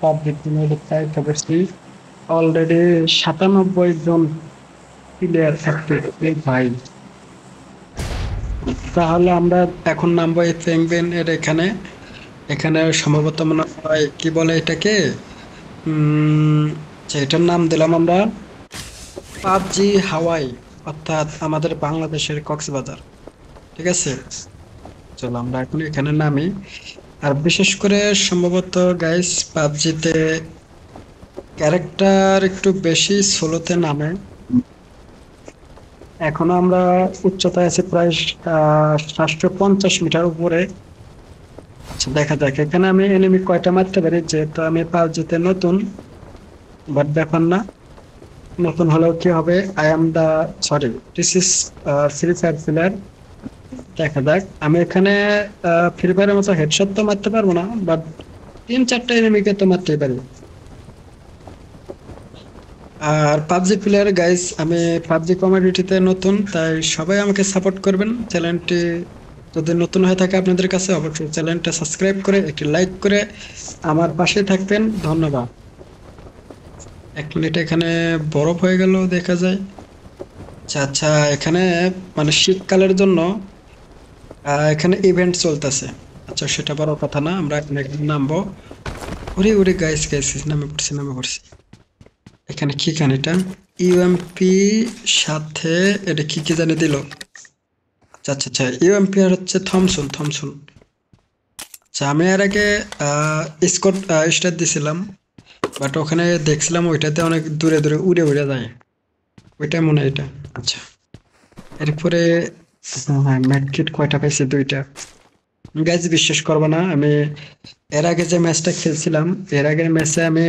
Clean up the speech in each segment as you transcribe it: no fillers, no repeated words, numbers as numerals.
Public চাইতে বেশি already 97 জন player থাকতে ভাই। তাহলে আমরা এখন নামবো এই পেঙ্গুইন এর এখানে। এখানে সম্ভবত মনে হয় কি বলে এটাকে, উম এটার নাম দিলাম আমরা পাবজি হাওয়াই, অর্থাৎ আমাদের বাংলাদেশের কক্সবাজার। ঠিক আছে, চলো আমরা এখন এখানে নামি। আর বিশেষ করে সম্ভবত গাইস পাবজিতে ক্যারেক্টার একটু বেশি স্লোতে নামে। এখনো আমরা উচ্চতায় আছি প্রায় 750 মিটার উপরে। আচ্ছা দেখা যাক এখানে আমি এনিমি কয়টা মারতে পারি, যেহেতু আমি পাবজিতে নতুন। বাট ব্যাপার না, নতুন হলেও কি হবে, I am the sorry, this is Free Fire player. দেখা যাক আমি এখানে ফ্রি ফায়ারের মতো হেডশট তো মারতে পারবো না, বাট 3-4টা এনিমিকে তো মারতেই পারি। আর পাবজি প্লেয়ার গাইস, আমি পাবজি কমিউনিটিতে নতুন, তাই সবাই আমাকে সাপোর্ট করবেন। চ্যানেলটি যদি নতুন হয়ে থাকে আপনাদের কাছে, অবশ্যই চ্যানেলটা সাবস্ক্রাইব করে একটি লাইক করে আমার পাশে থাকবেন। ধন্যবাদ। 1 মিনিট এখানে বরফ হয়ে গেল দেখা যায়। আচ্ছা আচ্ছা, এখানে মানে শীতকালের জন্য এখানে ইভেন্ট চলতেছে। আচ্ছা সেটা বড় কথা না, আমরা এখানে নামবো। ওরে ওরে গাইস গাইস, নামে পড়ছি। এখানে কি খান এটা, ইউএমপি সাথে এটা কি কি জানি দিল। আচ্ছা আচ্ছা আচ্ছা, ইউএমপি আর হচ্ছে থমসন থমসন। আচ্ছা আমি এর আগে স্কট স্টার দিছিলাম, বাট ওখানে দেখছিলাম ওইটাতে অনেক দূরে দূরে উড়ে উড়ে যায়। ওইটা মনে হয় এটা। আচ্ছা এরপরে হ্যাঁ, ম্যাডকিট কয়টা পাইছি, 2টা। গাইজ বিশ্বাস করবো না, আমি এর আগে যে ম্যাচটা খেলছিলাম, এর আগের ম্যাচে আমি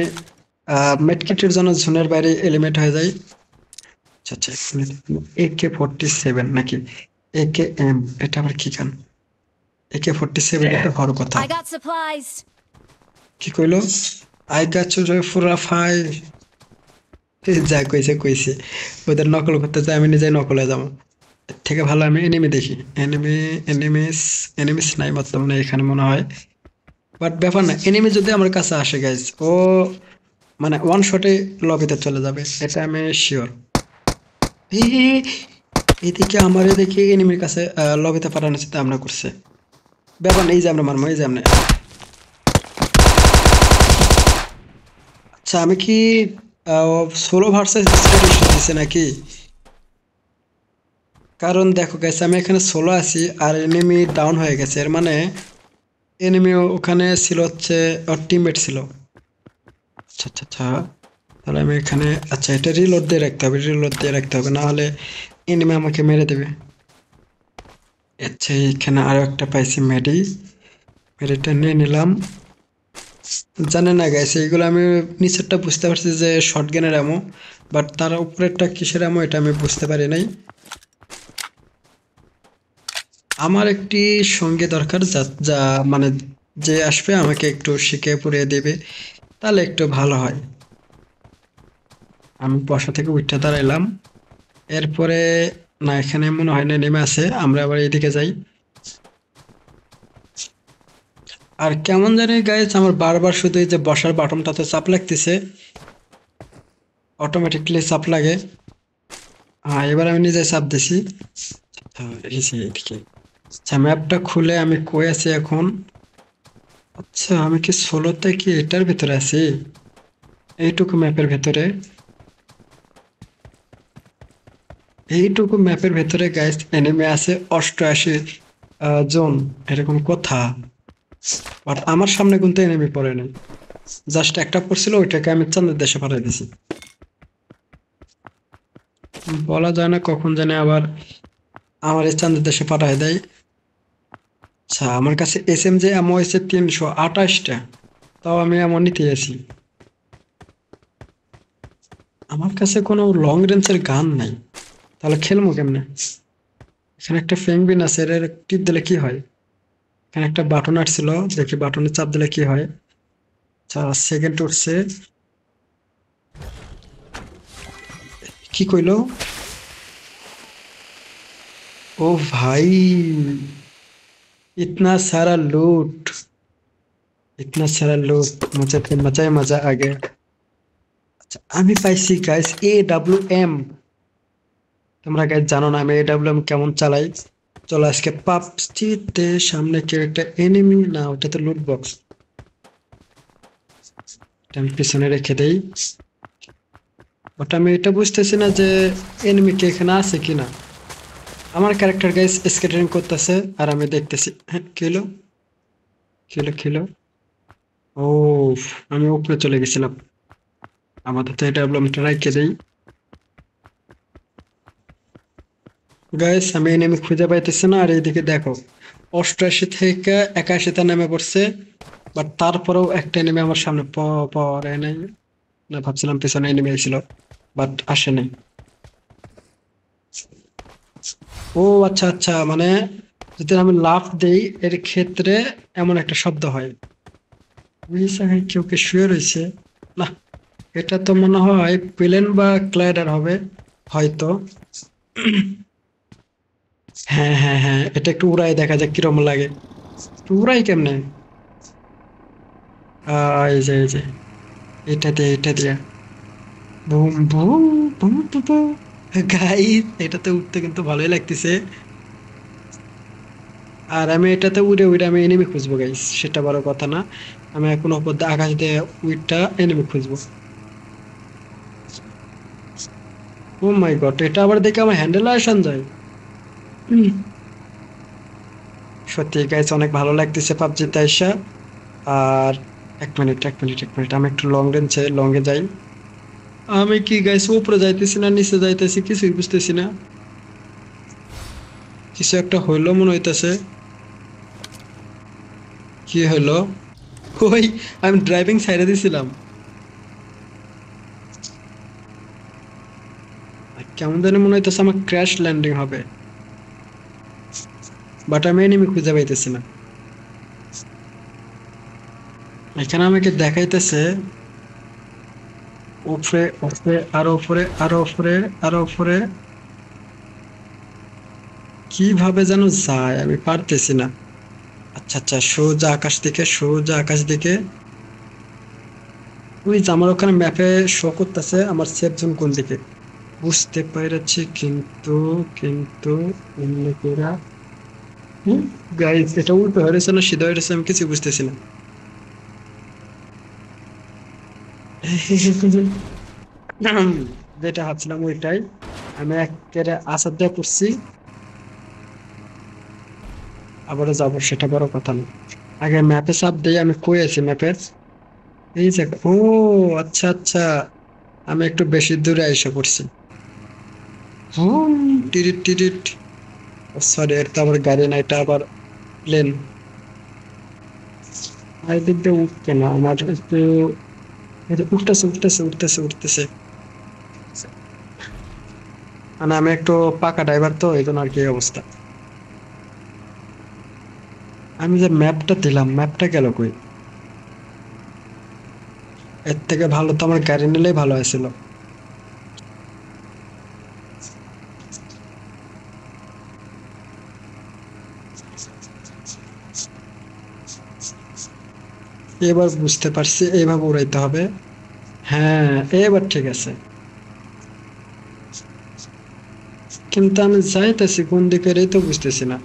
ম্যাডকিটের জন্য জোনের বাইরে এলিমেন্ট হয়ে যাই। আচ্ছা আচ্ছা, AK-47 নাকি AKM, এটা আবার কি খান? AK-47 এটা হওয়ার কথা। I got supplies. কি কইলো? আই গাছ ফুরা ফাই, যা কইছে কইছে। ওদের নকল করতে চাই, আমি নিজেই নকলে যাবো। এর থেকে ভালো আমি এনিমি দেখি। এনিমিস নাই বর্তমানে এখানে মনে হয়। বাট ব্যাপার না, এনিমি যদি আমার কাছে আসে গাইজ, ও মানে ওয়ান শটে লবিতে চলে যাবে, এটা আমি শিওর। এদিকে আমার এদিকে এনিমির কাছে লবিতে পাঠানোর চিন্তা ভাবনা করছে। ব্যাপার না, এই যে আমরা মারবো, এই যে আমরা। আচ্ছা আমি কি সোলো ভার্সেস স্কোয়াড দিছে নাকি? কারণ দেখো গাইস, আমি এখানে সোলো আছি আর এনিমি ডাউন হয়ে গেছে, এর মানে এনিমি ওখানে ছিল হচ্ছে ওর টিমমেট ছিল। আচ্ছা আচ্ছা আচ্ছা, তাহলে আমি এখানে আচ্ছা এটা রিলোড দিয়ে রাখতে হবে, না হলে এনিমি আমাকে মেরে দেবে। আচ্ছা এখানে আরো একটা পাইছি মেডিটা নিয়ে নিলাম। জানে না গাইস, এইগুলো আমি নিচেরটা বুঝতে পারছি যে শটগানের অ্যামো, বাট তার উপরেরটা কিসের অ্যামো এটা আমি বুঝতে পারি নাই। আমার একটি সঙ্গী দরকার, যা যা মানে যে আসবে আমাকে একটু শিখে পড়িয়ে দেবে, তাহলে একটু ভালো হয়। আমি বসা থেকে উঠে দাঁড়াইলাম। এরপরে না, এখানে মনে হয় না নেমে আছে, আমরা আবার এদিকে যাই। আর কেমন জানি গাইস, আমার বারবার শুধু এই যে বসার বাটনটাতে চাপ লাগতেছে, অটোমেটিকলি চাপ লাগে। হ্যাঁ এবার আমি নিজে চাপ দিছি। এই যে এদিকে। আচ্ছা ম্যাপটা খুলে আমি কই আছি এখন? আচ্ছা আমি কি সোলোতে কি এটার ভিতরে আছি, এইটুকু ম্যাপের ভেতরে? এইটুকু ম্যাপের ভেতরে গাইস এনিমে আছে 88 জন, এরকম কথা। বাট আমার সামনে কিন্তু এনিমি পড়ে নাই, জাস্ট একটা পড়ছিল, ওইটাকে আমি চাঁদের দেশে পাঠিয়ে দিছি। বলা যায় না কখন জানে আবার আমার এই চাঁদের দেশে পাঠিয়ে দেয়। আচ্ছা আমার কাছে SMG এমন হয়েছে 328টা, তাও আমি এমন নিতে আছি। আমার কাছে কোনো লং রেঞ্জের গান নাই, তাহলে খেলবো কেমনে? এখানে একটা পেঙ্গুইন আছে, এর টিপ দিলে কি হয়? এখানে একটা বাটন আসছিল, দেখি বাটনে চাপ দিলে কি হয়। আচ্ছা সেকেন্ড উঠছে, কি কইলো? ও ভাই, ইতনা সারা লুট! इतना सारा लोग मुझे तो मजा ही मजा आ गया। আচ্ছা আমি পাইছি গাইস AWM। তোমরা গাইস জানো না আমি AWM কেমন চালাই। চলো আজকে পাবজিতে সামনে কেউ একটা এনিমি না ওটা তো লুট বক্স। আমি পিছনে রেখে দেই। ওটা আমি এটা বুঝতেছি না যে এনিমি কে এখানে আছে কিনা। আমার ক্যারেক্টার গাইস স্কেটিং করতেছে আর আমি দেখতেছি। হ্যাঁ কিলো কিলো কিলো। ও আমি উপরে চলে গেছিলাম। আমাদের তো AWMটা রেখে দেই। গাইস আমি এনিমি খুঁজে পাইতেছি না আর এইদিকে দেখো 88 থেকে 81 তে নেমে পড়ছে। বাট তারপরেও একটা এনিমি আমার সামনে পরে নাই। না ভাবছিলাম পিছনে এনিমি ছিল বাট আসে নাই। ও আচ্ছা আচ্ছা মানে যদি আমি লাফ দেই এর ক্ষেত্রে এমন একটা শব্দ হয়। ওই জায়গায় কেউ কে শুয়ে রয়েছে। না এটা তো মনে হয় প্লেন বা গ্লাইডার হবে হয়তো। হ্যাঁ হ্যাঁ হ্যাঁ এটা একটু উড়াই দেখা যাক কিরম লাগে। একটু উড়াই কেমনে। এই যে এটা দিয়ে boom boom boom boom. Guys এটাতে উঠতে কিন্তু ভালোই লাগতেছে। আর আমি এটাতে উড়ে উড়ে আমি এনিমি খুঁজবো গাইস সেটা বড় কথা না। আমি এখন উপর দিয়ে আকাশ দিয়ে উইটটা এনিমি খুঁজবো। ও মাই গড এটা আবার দেখে আমার হ্যান্ডেল আসান যায়। হুম, সত্যি গাইস অনেক ভালো লাগতেছে পাবজিতে আইসা। আর এক মিনিট আমি একটু লং এ যাই। আমি কি গাইস উপরে যাইতেছি না নিচে যাইতেছি কিছুই বুঝতেছি না। কিছু একটা হইলো মনে হইতেছে। কি হলো? ওই আমি ড্রাইভিং সাইডে দিছিলাম। আর কেমন জানি মনে হইতেছে আমার ক্র্যাশ ল্যান্ডিং হবে। বাট আমি এনিমি খুঁজে পাইতেছি না। এখানে আমাকে দেখাইতেছে উপরে উপরে আরো উপরে আরো উপরে আরো উপরে। কিভাবে যেন যায় আমি পারতেছি না। আচ্ছা আচ্ছা সোজা আকাশ দিকে। ওই যে আমার ওখানে ম্যাপে শো করতেছে আমার সেফ জোন কোন দিকে। বুঝতে পেরেছি কিন্তু কিন্তু অন্যকেরা গাইস এটা উল্টো হয়েছে না সিধা হয়েছে আমি কিছু বুঝতেছি না। যেটা ভাবছিলাম ওইটাই। আমি একেবারে আসাদ দিয়ে পড়ছি। আবারও যাবো সেটা বড় কথা না। আগে ম্যাপে চাপ দিয়ে আমি কই আছি ম্যাপে। এই যে ও আচ্ছা আচ্ছা আমি একটু বেশি দূরে এসে পড়ছি। হুম টিরিট টিরিট। সরি এটা আবার গাড়ি না এটা আবার প্লেন। আর দিক দিয়ে উঠছে না আমার একটু এই যে উঠতেছে। মানে আমি একটু পাকা ড্রাইভার তো এই জন্য আর কি এই অবস্থা। আমি যে ম্যাপটা দিলাম ম্যাপটা গেল কই। এর থেকে ভালো তো আমার গাড়ি নিলেই ভালো হয়েছিল। এবার বুঝতে পারছি এইভাবে উড়াইতে হবে। হ্যাঁ এবার ঠিক আছে। কিন্তু আমি যাইতেছি কোন দিকে এই তো বুঝতেছি না।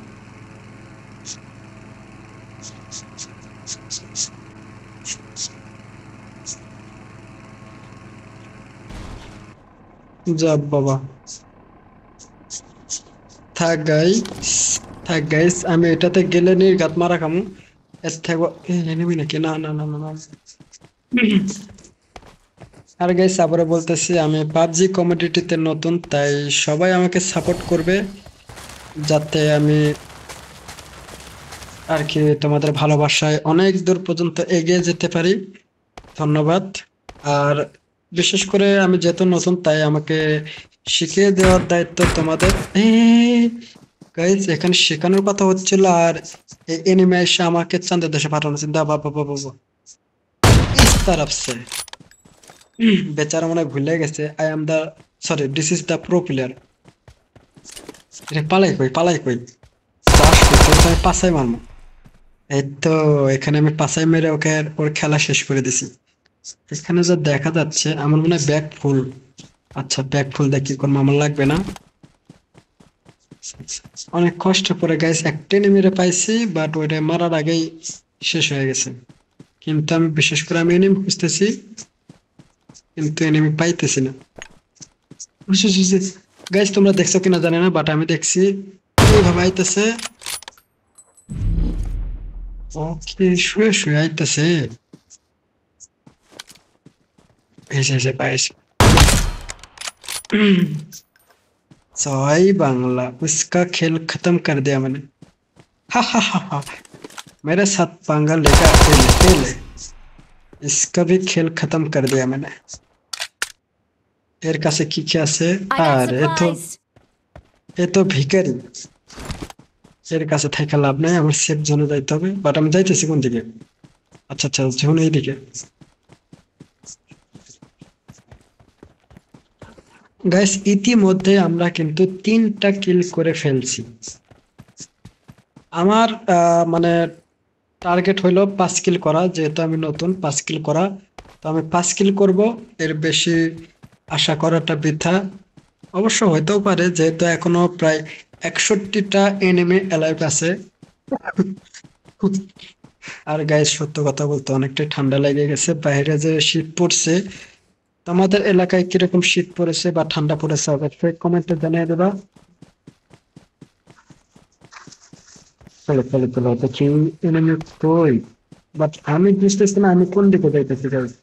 যা বাবা। থাক গাইস থাক গাইস আমি এটাতে গেলে নির্ঘাত মারা খামু। এর থেকে এনিমি নাকি না না না না না। আর গাইস আবারও বলতেছি আমি পাবজি কমিউনিটিতে নতুন তাই সবাই আমাকে সাপোর্ট করবে যাতে আমি আর কি তোমাদের ভালোবাসায় অনেক দূর পর্যন্ত এগিয়ে যেতে পারি। ধন্যবাদ। আর বিশেষ করে আমি যেহেতু নতুন তাই আমাকে শিখিয়ে দেওয়ার দায়িত্ব তোমাদের। গাইজ এখানে শেখানোর কথা হচ্ছিল আর এনিমে এসে আমাকে চাঁদের দেশে পাঠানো চিন্তা বাবা বাবা বাবা ইস তরফ সে। বেচারা মনে হয় ভুলে গেছে I am the sorry this is the pro player. পালাই কই চাষ করতে আমি পাশাই মারবো। এই তো এখানে আমি পাছায় মেরে ওকে ওর খেলা শেষ করে দিছি। এখানে যা দেখা যাচ্ছে আমার মনে হয় ব্যাগ ফুল। আচ্ছা ব্যাগ ফুল দিয়ে কি করবো, আমার লাগবে না। অনেক কষ্ট করে গাইস একটা এনিমিরে পাইছি, বাট ওইটা মারার আগেই শেষ হয়ে গেছে। কিন্তু আমি বিশেষ করে আমি এনিমি খুঁজতেছি, কিন্তু এনিমি পাইতেছি না। গাইস তোমরা দেখছো কিনা জানি না, বাট আমি দেখছি এইভাবে আইতেছে। ওকে, শুয়ে শুয়ে আইতেছে। এসে পাইছি। सवाई बांग्ला, उसका खेल खत्म कर दिया मैंने। हा हा हा हा। मेरे साथ पंगा लेगा अकेले अकेले, इसका भी खेल खत्म कर दिया मैंने। এর কাছে কি কি আছে? I got R supplies. এ তো ভিখারি। এর কাছে থাকা লাভ নাই, আমার সেফ জোনে যাইতে হবে। বাট আমি যাইতেছি কোন দিকে? আচ্ছা আচ্ছা, জোন এইদিকে। গাইস ইতিমধ্যে আমরা কিন্তু 3টা কিল করে ফেলছি। আমার মানে টার্গেট হইলো 5 কিল করা, যেহেতু আমি নতুন 5 কিল করা। তো আমি 5 কিল করব, এর বেশি আশা করাটা বৃথা। অবশ্য হইতেও পারে, যেহেতু এখনো প্রায় 61টা এনিমি অ্যালাইভ আছে। আর গাইস সত্য কথা বলতে অনেকটাই ঠান্ডা লেগে গেছে, বাইরে যে শীত পড়ছে। তো আমাদের এলাকায় কিরকম শীত পড়েছে বা ঠান্ডা পড়েছে অবশ্যই কমেন্টে জানিয়ে দেবা। চলো চলো চলো, তো কি এনিমি কই? বাট আমি বুঝতেছি না আমি কোন দিকে যাইতেছি guys।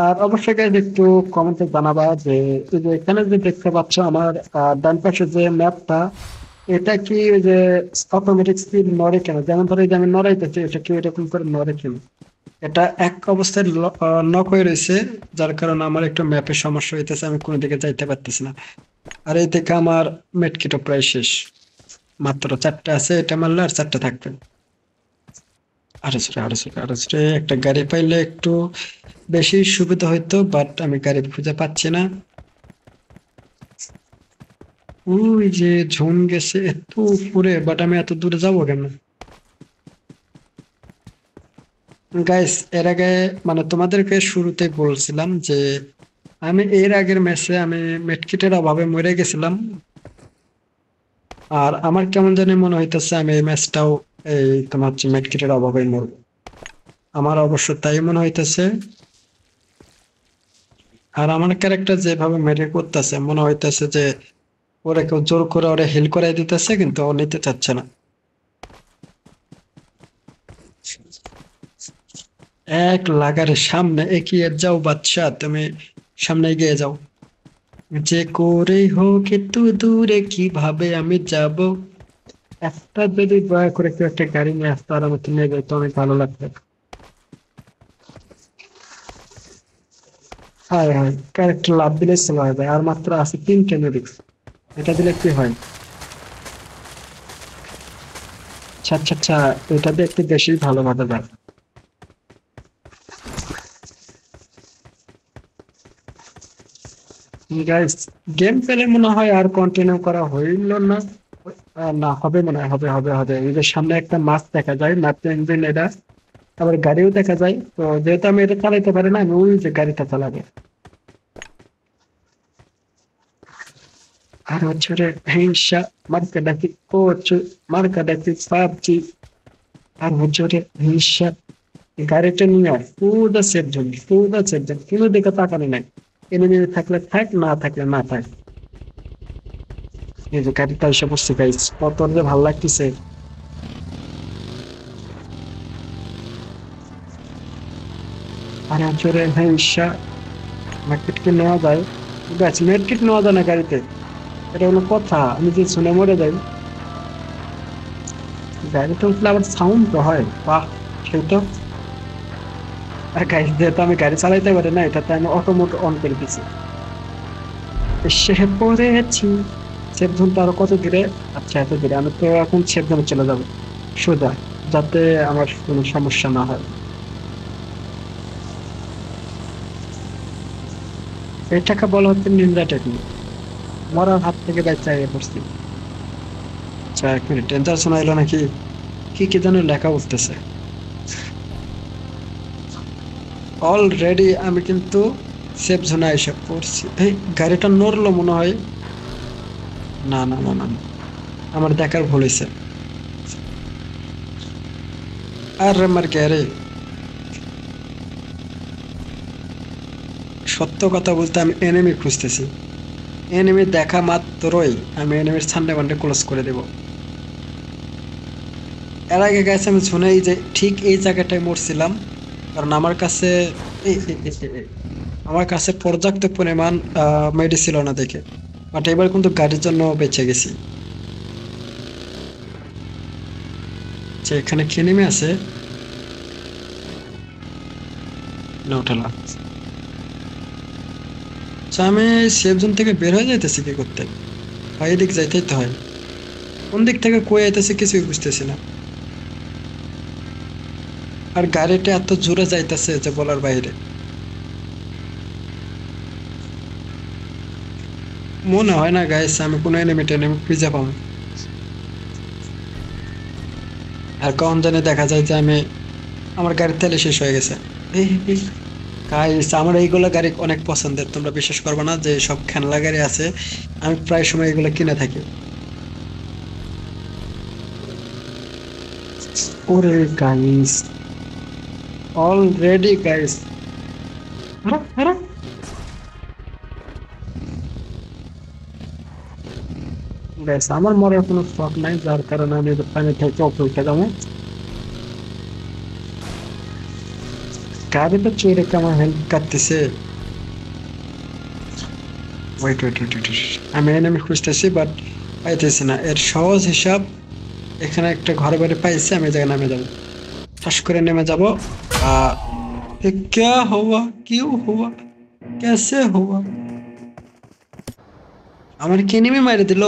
আর অবশ্যই গাইজ একটু কমেন্টে জানাবা যে এই যে এখানে যে দেখতে পাচ্ছ আমার ডান পাশে যে ম্যাপটা, এটা কি ওই যে অটোমেটিক স্পিড নড়ে কেন? যেমন ধরো এই যে আমি নড়াইতেছি, এটা কি এরকম করে নড়ে কেন? এটা এক অবস্থায় নক হয়ে রয়েছে, যার কারণে আমার একটু ম্যাপের সমস্যা হইতেছে, আমি কোনো দিকে যাইতে পারতেছি না। আর এই থেকে আমার মেডকিটও প্রায় শেষ, মাত্র 4টা আছে, এটা মারলে আর 4টা থাকবে। আরে একটা গাড়ি পাইলে একটু বেশি সুবিধা হইতো, বাট আমি গাড়ি খুঁজে পাচ্ছি না। ওই যে ঝুম গেছে এত উপরে, বাট আমি এত দূরে যাবো কেন? গাইস এর আগে মানে তোমাদেরকে শুরুতে বলছিলাম যে আমি এর আগের ম্যাচে আমি মেডকিটের অভাবে মরে গেছিলাম। আর আমার কেমন জানি মনে হইতেছে আমি এই ম্যাচটাও এই তোমার হচ্ছে মেডকিটের অভাবেই মরবো। আমার অবশ্য তাই মনে হইতেছে। আর আমার ক্যারেক্টার যেভাবে মেরে করতেছে মনে হইতেছে যে ওরা কেউ জোর করে ওরা হিল করাই দিতেছে, কিন্তু ও নিতে চাচ্ছে না। এক লাগারে সামনে এগিয়ে যাও বাদশা, তুমি সামনে এগিয়ে যাও। যে করে হোক একটু দূরে কিভাবে আমি যাব। একটা যদি দয়া করে কেউ একটা গাড়ি নিয়ে আসতো আর আমাকে নিয়ে যেত, অনেক ভালো লাগতো। হায় হায়, ক্যারেক্টার লাভ দিলে সেল হয়ে যায়। আর মাত্র আছে 3টে মেডিক্স, এটা দিলে কি হয়? আচ্ছা আচ্ছা আচ্ছা, এটা দিয়ে একটু বেশি ভালোভাবে যায়। গাইস গেম পেলে মনে হয় আর কন্টিনিউ করা হইল না। না হবে, মনে হয় হবে। এই যে সামনে একটা মাছ দেখা যায়, মাছ ইঞ্জিন এটা, আবার গাড়িও দেখা যায়। তো যেহেতু আমি এটা চালাইতে পারি না, আমি ওই যে গাড়িটা চালাবো। আর হচ্ছে রে হিংসা, মার্কা ডাকি কোচ, মার্কা ডাকি পাবজি। আর হচ্ছে রে হিংসা, গাড়িটা নিয়ে আয় পুরো সেফ জন, কোনো দিকে তাকানো নাই। এনিমি থাকলে থাক, না থাকলে না থাক। এই যে গাড়িটা এসে পড়ছে গাইস, কত যে ভালো লাগতেছে। আর হচ্ছে রে হিংসা, মার্কেট কি নেওয়া যায়? গাছ মার্কেট নেওয়া যায় না গাড়িতে, এটা হলো কথা। আমি যে শুনে মরে যাই। গাড়িতে উঠলে আবার সাউন্ড তো হয়, বাহ সেই তো। আর গাইস যেহেতু আমি গাড়ি চালাইতে পারি না, এটাতে আমি অটোমোট অন করে দিছি। সে পড়েছি। সেফ জোনটা আরো কত দূরে? আচ্ছা এত দূরে, আমি তো এখন সেফ জোনে চলে যাবো সোজা, যাতে আমার কোনো সমস্যা না হয়। এটাকে বলা হচ্ছে নিনজা টেকনিক। মরার হাত থেকে বাঁচা পড়ছি। আচ্ছা 1 মিনিট, ডেঞ্জার শোনা এলো নাকি? কি কি যেন লেখা উঠতেছে। অলরেডি আমি কিন্তু সেফ জোনে এসে পড়ছি। এই গাড়িটা নড়লো মনে হয়। না না না না না। আমার দেখার ভুল হয়েছে। আরে মার কে রে। সত্য কথা বলতে আমি এনিমি খুঁজতেছি। এনিমি দেখা মাত্রই আমি এনিমির সামনে বান্ডে ক্লোজ করে দেব। এর আগে গেছে আমি শুনেই যে ঠিক এই জায়গাটায় মরছিলাম, কারণ আমার কাছে আমার কাছে পর্যাপ্ত পরিমাণ মেডি ছিল না দেখে। বাট এবার কিন্তু গাড়ির জন্য বেঁচে গেছি। যে এখানে কি নেমে আছে না উঠালাম। আচ্ছা, আমি সেফ জোন থেকে বের হয়ে যাইতেছি কি করতে? ভাই এদিক যাইতেই তো হয়। কোন দিক থেকে কই আইতেছে কিছুই বুঝতেছি না। আর গাড়িটা এত জোরে যাইতেছে যে বলার বাইরে। মনে হয় না গাইস আমি কোনো এনিমি টেনিমি খুঁজে পাবো। আর কখন জানি দেখা যায় যে আমি আমার গাড়ির তেলে শেষ হয়ে গেছে। গাইস আমার এইগুলো গাড়ি অনেক পছন্দের, তোমরা বিশ্বাস করবে না যে সব খেলনা গাড়ি আছে আমি প্রায় সময় এগুলো কিনে থাকি। ওরে গাইস, অলরেডি গাইস। আরে আরে গাইস আমার মরার কোনো শখ নাই, যার কারণে আমি পানি থেকে উপরে যাবো। গাড়িটা চুরি রেখে আমার হেল্প কাটতেছে। ওয়েট ওয়েট ওয়েট ওয়েট, আমি এনিমি খুঁজতেছি বাট পাইতেছি না। এর সহজ হিসাব, এখানে একটা ঘরে বাড়ি পাইছি, আমি এই জায়গায় নামে যাবো। ঠাস করে নেমে যাবো। আহ ये क्या हुआ, क्यों हुआ, कैसे हुआ? আমার কি এনিমি মাইরে দিল?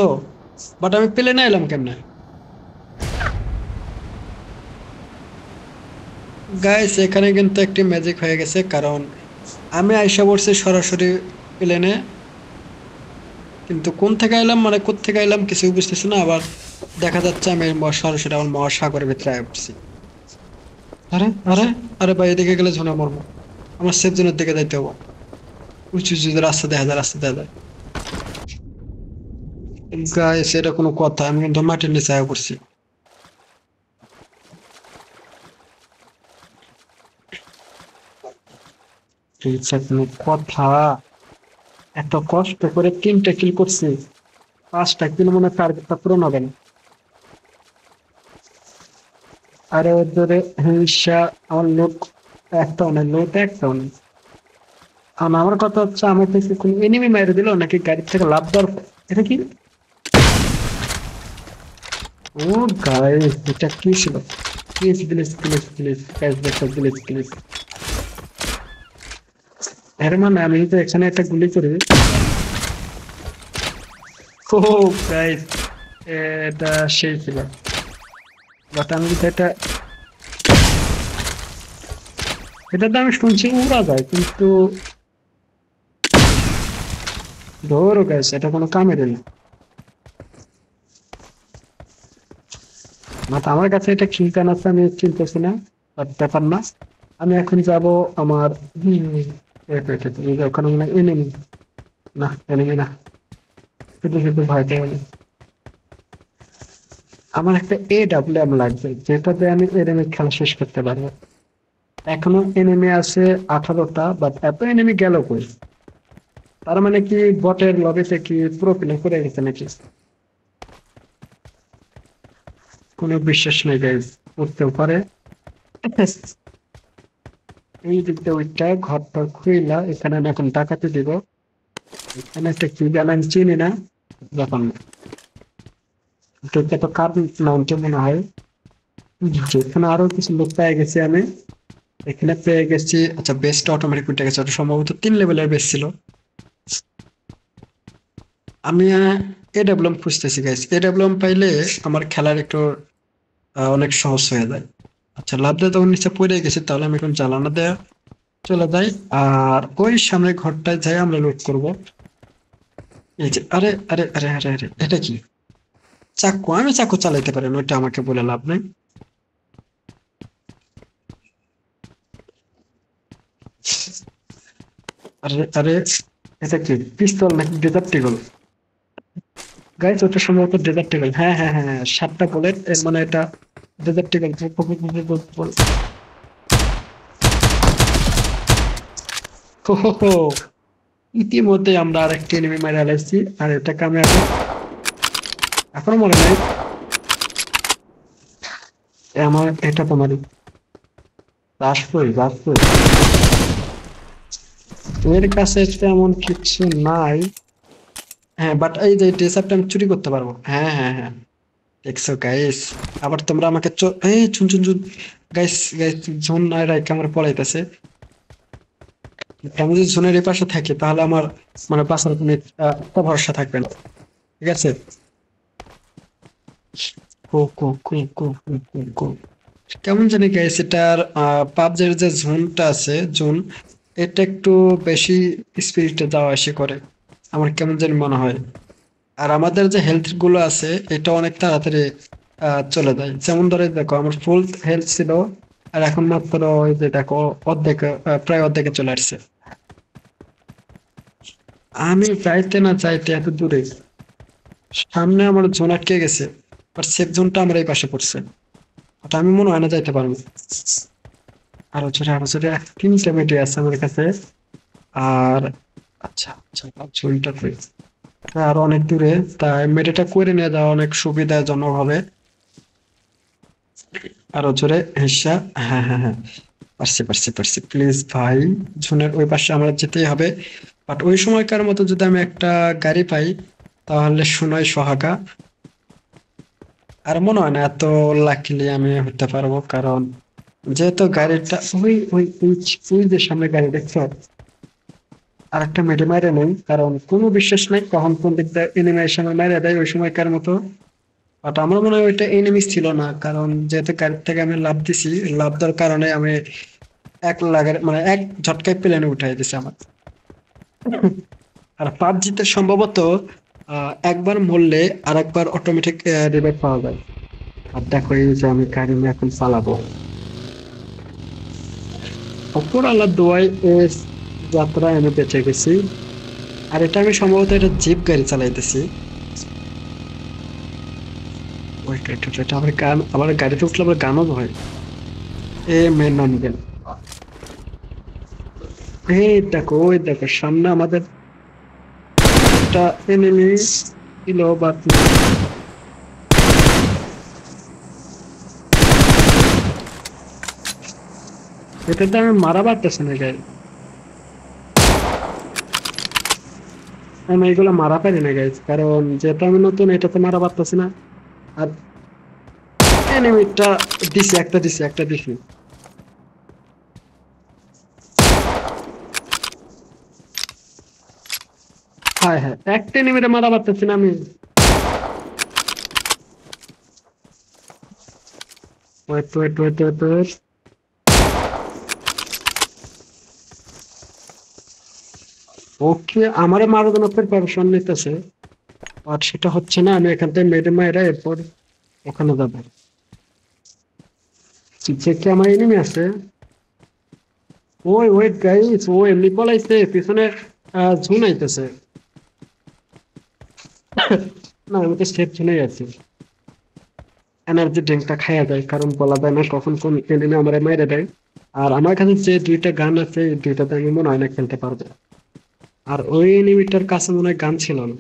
বাট আমি প্লেনে এলাম কেমনে? গাইস এখানে কিন্তু একটি ম্যাজিক হয়ে গেছে, কারণ আমি আইসা পড়ছি সরাসরি প্লেনে, কিন্তু কোন থেকে এলাম মানে কোত্থেকে এলাম কিছুই বুঝতেছি না। আবার দেখা যাচ্ছে আমি সরাসরি আমার মহাসাগরের ভিতরে আয়া পড়ছি। আরে আরে আরে ভাই এদিকে গেলে ঝোনা মরবো। আমার সেফ জোনের দিকে যাইতে হবো। উঁচু উঁচু রাস্তা দেখা যায়, রাস্তা দেখা যায়। গাইস এটা কোনো কথা? আমি কিন্তু মাটির নিচে আয়া পড়ছি। এটা কোনো কথা? এত কষ্ট করে 3টা কিল করছি, 5টা কিল মনে হয় টার্গেটটা পূরণ হবে না। আরে ওদের হিংসা। আমার লোক একটাও নেই, লোক একটাও নেই। আমার কথা হচ্ছে আমার থেকে কোন এনিমি মেরে দিল নাকি গাড়ি থেকে লাফ দেওয়ার এটা কি? ও গাইস এটা কি ছিল? Please please please please guys দেখো, প্লিজ প্লিজ। এর মানে আমি তো এখানে একটা গুলি করি। ও গাইস এটা সেই ছিল। বাট আমি তো এটা তো আমি শুনছি উড়া যায়, কিন্তু ধরো গাইস এটা কোনো কামের না। মাথা আমার কাছে এটা খিলতান আছে, আমি চিনতেছি না। বাট ব্যাপার না। আমি এখন যাব আমার wait, wait, wait, এই যে ওখানে মনে হয় enemy। না enemy না, শুধু শুধু ভয় পেয়ে গেল। আমার একটা AWM লাগবে যেটাতে আমি enemy খেলা শেষ করতে পারবো। এখনো enemy আছে 18টা, বাট এত enemy গেল কই? তার মানে কি বটের লবিতে কি পুরো প্লে করে গেছে নাকি? কোনো বিশ্বাস নেই গাইজ, করতেও পারে। এই দিক দিয়ে ওইটা ঘরটা খুইলা এখানে আমি এখন ডাকাতি দিব। এখানে একটা কি জানি আমি চিনি না, যখন এটা তো কার নামটা মনে হয়। এখানে আরো কিছু লোক পেয়ে গেছি আমি। এখানে পেয়ে গেছি, আচ্ছা বেস্ট অটোমেটিক উঠে গেছে, ওটা সম্ভবত 3 লেভেলের বেস ছিল। আমি এডাব্লিউএম খুঁজতেছি গাইস, এডাব্লিউএম পাইলে আমার খেলার একটু অনেক সহজ হয়ে যায়। আচ্ছা লাভ দিয়ে তখন নিচে পড়ে গেছে, তাহলে আমি এখন জ্বালানো দেয়া চলে যাই। আর ওই সামনে ঘরটায় যাই আমরা লুট করব। এই যে আরে আরে আরে আরে আরে এটা কি? চাকু? আমি চাকু চালাইতে পারি না, ওইটা আমাকে বলে লাভ নেই। আরে আরে, এটা কি পিস্তল নাকি ডেজার্ট ইগল? গাইস ওটা সম্ভবত ডেজার্ট ইগল। হ্যাঁ হ্যাঁ হ্যাঁ হ্যাঁ, 7টা বুলেট, এর মানে এটা ডেজার্ট ইগল। ইতিমধ্যে আমরা আরেকটি এনিমি মারা লাইছি, আর এটাকে আমি এখনো মনে নাই। আমার এটা তোমারই রাষ্ট্রই রাষ্ট্রই। এর কাছে তেমন কিছু নাই। হ্যাঁ বাট এই যে ড্রেসআপটা আমি চুরি করতে পারবো। হ্যাঁ হ্যাঁ হ্যাঁ, দেখছো গাইস? আবার তোমরা আমাকে এই চুন চুন চুন। গাইস গাইস, জোন নাই রাইকে আমার পড়াইতেছে। আমি যদি জোনের এই পাশে থাকি তাহলে আমার মানে বাঁচার কোনো একটা ভরসা থাকবে না। ঠিক আছে। কো কো কো কো কো কো কো। কেমন জানি গাইস, এটার পাবজের যে জোনটা আছে, জোন, এটা একটু বেশি স্পিরিটে যাওয়া আসি করে, আমার কেমন জানি মনে হয়। আর আমাদের যে হেলথ গুলো আছে এটা অনেক তাড়াতাড়ি চলে যায়। যেমন ধরে দেখো, আমার ফুল হেলথ ছিল, আর এখন মাত্র ওই যে দেখো অর্ধেক, প্রায় অর্ধেকে চলে আসছে। আমি চাইতে না চাইতে এত দূরে, সামনে আমার জোন আটকে গেছে, আর সেফ জোনটা আমার এই পাশে পড়ছে। ওটা আমি মনে হয় না যাইতে পারবো। আরো জোরে 3টে মেটে আছে আমার কাছে। আর আচ্ছা আচ্ছা, জোনটা কই? আর অনেক দূরে, তাই মেটেটা করে নিয়ে যাওয়া অনেক সুবিধাজনক হবে। আরো জোরে হেসা। হ্যাঁ হ্যাঁ হ্যাঁ, পারছি পারছি পারছি। প্লিজ ভাই, জোনের ওই পাশে আমরা যেতেই হবে। বাট ওই সময়কার মতো যদি আমি একটা গাড়ি পাই তাহলে শুনাই সোহাগা। আর মনে হয় না এত লাকিলি আমি হতে পারবো, কারণ যেহেতু গাড়িটা ওই ওই ওই ওই যে সামনে গাড়ি দেখছো, আর একটা মেডে মাইরে নেই, কারণ কোনো বিশ্বাস নাই কখন কোন দিক দিয়ে এনিমেশন মাইরে দেয় ওই সময়কার মতো। বাট আমার মনে হয় ওইটা এনিমিস ছিল না, কারণ যেহেতু গাড়ি থেকে আমি লাফ দিছি, লাফ দেওয়ার কারণে আমি এক লাগার মানে এক ঝটকায় প্লেনে উঠাই দিছে আমার। আর পাবজিতে সম্ভবত একবার মরলে আর একবার অটোমেটিক রিভাইভ পাওয়া যায়। আর দেখো এই যে আমি গাড়ি নিয়ে এখন চালাবো, অপর আল্লাহ দোয়ায় যাত্রায় আমি বেঁচে গেছি। আর এটা আমি সম্ভবত এটা জিপ গাড়ি চালাইতেছি। ওইট ওইট ওইট, এটা আবার গান, আবার গাড়িতে উঠলে আবার গানও হয়। মেন নাম গেল। এই দেখো, ওই দেখো সামনে আমাদের একটা এনিমি ছিল, বাট এটাতে আমি মারা পারতেছি না গাড়ি। আমি এগুলো মারা পারি না গাইজ, কারণ যেহেতু আমি নতুন, এটাতে মারা পারতেছি না। আর এনিমিটা দিছি একটা দিছি। হ্যাঁ হ্যাঁ, একটা এনিমিটা মারা পারতেছি না আমি। Wait wait wait wait wait. Okay, আমারে মারার জন্য প্রিপারেশন নিতেছে, বাট সেটা হচ্ছে না। আমি এখান থেকে মেডে মাইরা এরপর ওখানে যাবো। যে কি আমার এনিমি আছে? ওই ওয়েট গাইস, ও এমনি পলাইছে, পিছনে ঝুন আইতেছে। না, আমি তো সেফ জোনেই আছি। এনার্জি ড্রিঙ্কটা খাইয়া যায়, কারণ বলা যায় না কখন কোন এনিমি আমারে মাইরে দেয়। আর আমার কাছে যে 2টা গান আছে, এই 2টাতে আমি মনে হয় না খেলতে পারবো। আর ওই এনিমিটার কাছে মনে হয় গান ছিল না,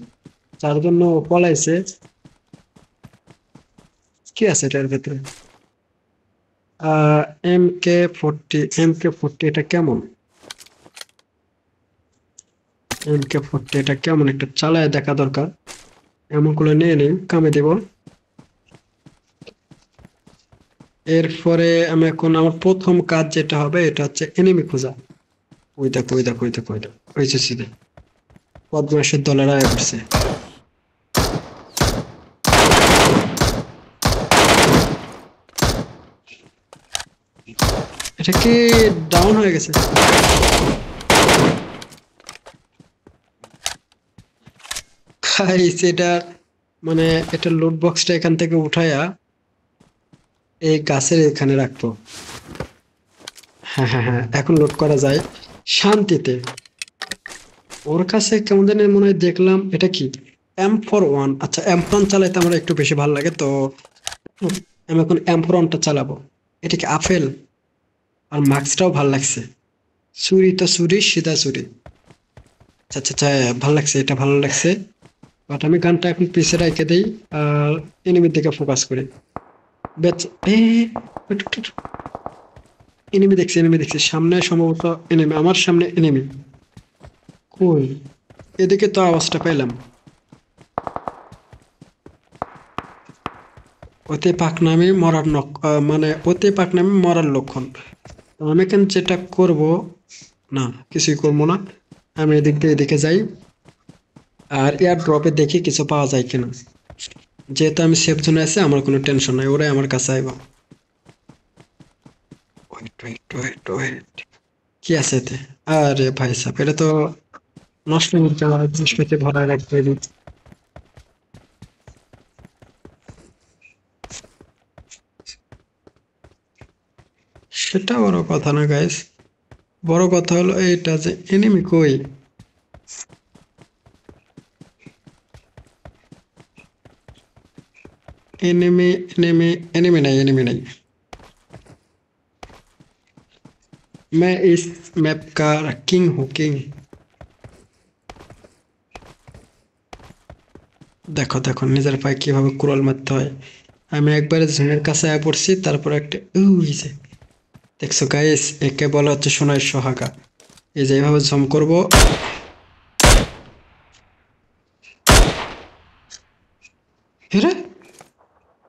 যার জন্য ও পলাইছে। কি আছে এটার ভেতরে? MK40, এটা কেমন? MK40 এটা কেমন, একটা চালায় দেখা দরকার। এমন করে নিয়ে নেই, কামে দেব। এরপরে আমি এখন আমার প্রথম কাজ যেটা হবে এটা হচ্ছে এনিমি খোঁজা। ওই দেখো ওই দেখো ওই দেখো ওই দেখো, ওই যে সিধে বদমাইশের দলেরা আয়া পড়ছে। এটা কি ডাউন হয়ে গেছে? গাইস এটা মানে এটা লুট বক্সটা এখান থেকে উঠায়া এই গাছের এখানে রাখবো। হ্যাঁ হ্যাঁ হ্যাঁ, এখন লুট করা যায় শান্তিতে। ওর কাছে কেমন জানি মনে হয় দেখলাম এটা কি M41। আচ্ছা M41 চালাইতে আমার একটু বেশি ভালো লাগে, তো আমি এখন M41টা চালাবো। এটা কি আপেল, আর মাস্কটাও ভালো লাগছে। ছুরি তো ছুরি, সিধা ছুরি। আচ্ছা আচ্ছা আচ্ছা, ভালো লাগছে, এটা ভালো লাগছে। বাট আমি গানটা এখন পিছে রেখে দিই আর এনিমির দিকে ফোকাস করি। বেচ এ এনিমি দেখছি, এনিমি দেখছি সামনে, সম্ভবত এনিমি, আমার সামনে এনিমি। কই? এদিকে তো আওয়াজটা পেলাম। অতি পাকনামি মরার মানে অতি পাকনামি মরার লক্ষণ। তো আমি এখন যেটা করব, না কিছুই করবো না, আমি এদিক দিয়ে এদিকে যাই আর এয়ার ড্রপে দেখি কিছু পাওয়া যায় কিনা। যেহেতু আমি সেফ জোনে আছি, আমার কোনো টেনশন নাই, ওরাই আমার কাছে আইবা। ওয়েট ওয়েট ওয়েট ওয়েট, কি আছে এতে? আরে ভাই সাহেব, এটা তো নষ্ট হয়ে যাওয়া জিনিসপত্রে ভরা রাখতে দিই। সেটা বড় কথা না গাইস, বড় কথা হলো এইটা যে এনিমি কই। এনিমি এনিমি এনিমি নাই, এনিমি নাই। मैं इस मैप का किंग हूँ, किंग। দেখো দেখো নিজের পায়ে কিভাবে কুড়াল মারতে হয়। আমি একবারে ঝিনের কাছে আয়া পড়ছি, তারপর একটা উই যে, দেখছো গাইস, একে বলা হচ্ছে সোনার সোহাগা। এই যে এইভাবে জম করব। হেরে,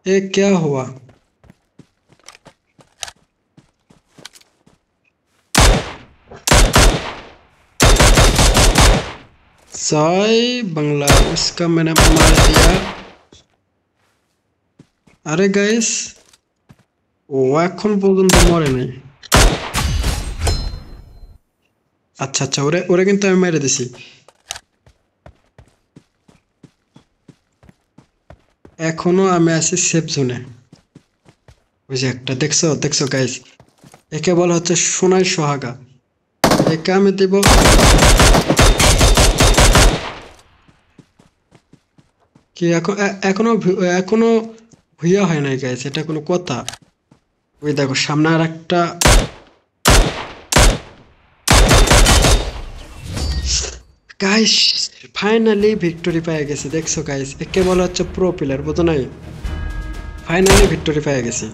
এ क्या हुआ? जय बांग्ला, उसका मैंने मार दिया। আরে গাইস, ও এখন পর্যন্ত মরে নাই। আচ্ছা আচ্ছা, ওরে ওরে কিন্তু আমি মেরে দিছি। এখনো আমি আছি সেফ জোনে। ওই যে একটা, দেখছো দেখছো গাইস, একে বলা হচ্ছে সোনার সোহাগা। একে আমি দেব। কি এখনো এখনো ভুইয়া হয় নাই গাইস, এটা কোনো কথা? ওই দেখো সামনে আর একটা। গাইস ফাইনালি ভিক্টোরি পেয়ে গেছে, দেখছো গাইস, একে বলা হচ্ছে প্রো প্লেয়ার, বুঝো নাই? ফাইনালি ভিক্টোরি পেয়ে গেছি।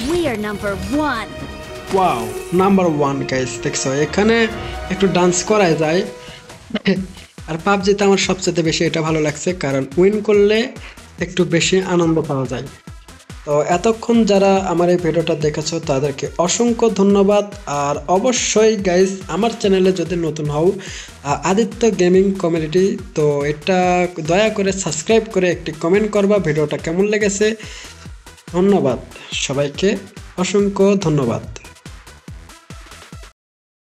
We are number one. Wow, number one guys, দেখছো এখানে একটু ডান্স করা যায়। আর পাবজিতে আমার সবচেয়ে বেশি এটা ভালো লাগছে, কারণ উইন করলে একটু বেশি আনন্দ পাওয়া যায়। তো এতক্ষণ যারা আমার এই ভিডিওটা দেখেছো তাদেরকে অসংখ্য ধন্যবাদ। আর অবশ্যই গাইস, আমার চ্যানেলে যদি নতুন হও, আদিত্য গেমিং কমিউনিটি, তো এটা দয়া করে সাবস্ক্রাইব করে একটি কমেন্ট করবা ভিডিওটা কেমন লেগেছে। ধন্যবাদ সবাইকে, অসংখ্য ধন্যবাদ।